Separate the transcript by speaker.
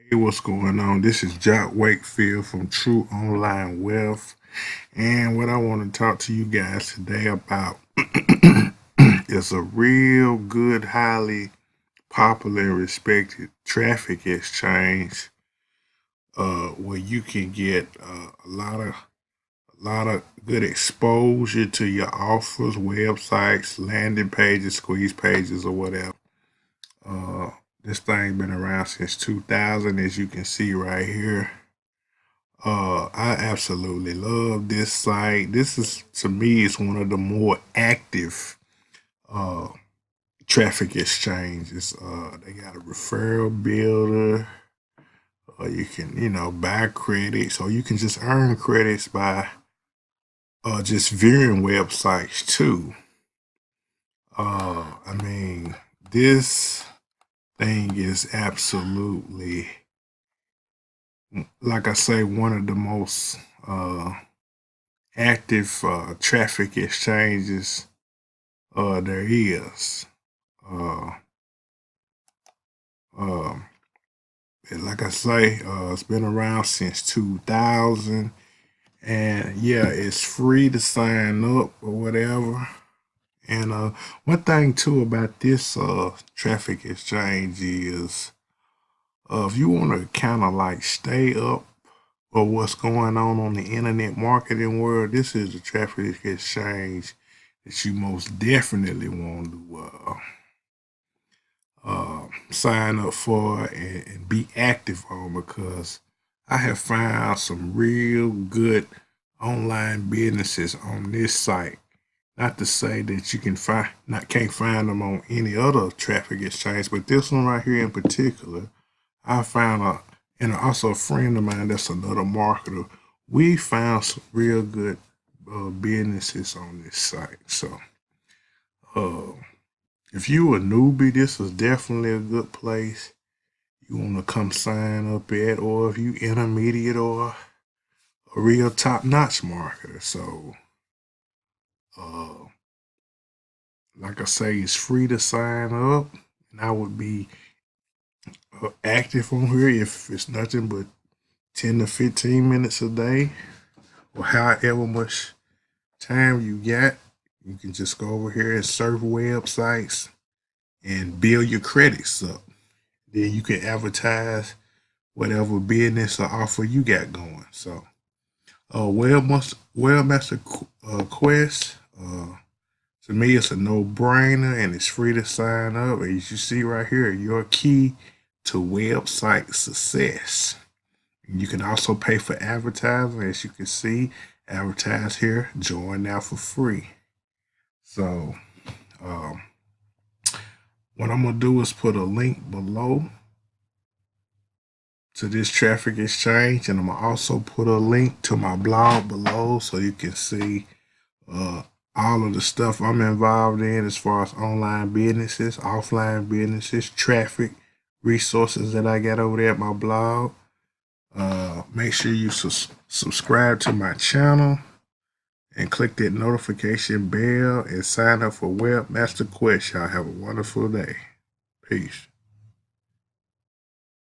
Speaker 1: Hey, what's going on? This is Wakefield from True Online Wealth. And what I want to talk to you guys today about is a real good, highly popular and respected traffic exchange where you can get a lot of good exposure to your offers, websites, landing pages, squeeze pages, or whatever. Uh, this thing been around since 2000, as you can see right here. I absolutely love this site. This is, to me, it's one of the more active uh, traffic exchanges. They got a referral builder. You can, buy credits, or you can just earn credits by just viewing websites too. I mean, this thing is absolutely, like I say, one of the most active traffic exchanges there is. Uh, um, and like I say, it's been around since 2000. And yeah, it's free to sign up or whatever. And one thing too about this traffic exchange is if you want to kind of like stay up or what's going on the internet marketing world, this is the traffic exchange that you most definitely want to sign up for and be active on, because I have found some real good online businesses on this site. Not to say that you can't find them on any other traffic exchange, but this one right here in particular, I found and also a friend of mine that's another marketer. We found some real good businesses on this site. So, uh, if you a newbie, this is definitely a good place you want to come sign up at, or if you intermediate or a real top-notch marketer. So, uh, like I say, it's free to sign up, and I would be active on here if it's nothing but 10 to 15 minutes a day, or however much time you got. You can just go over here and surf websites and build your credits up. Then you can advertise whatever business or offer you got going. So, Webmaster Quest, to me, it's a no-brainer, and it's free to sign up. As you see right here, your key to website success. You can also pay for advertising. As you can see, advertise here, join now for free. So, um, what I'm gonna do is put a link below to this traffic exchange, and I'm gonna also put a link to my blog below so you can see uh, all of the stuff I'm involved in as far as online businesses, offline businesses, traffic resources that I got over there at my blog. Make sure you subscribe to my channel and click that notification bell and sign up for Webmaster Quest. Y'all have a wonderful day. Peace.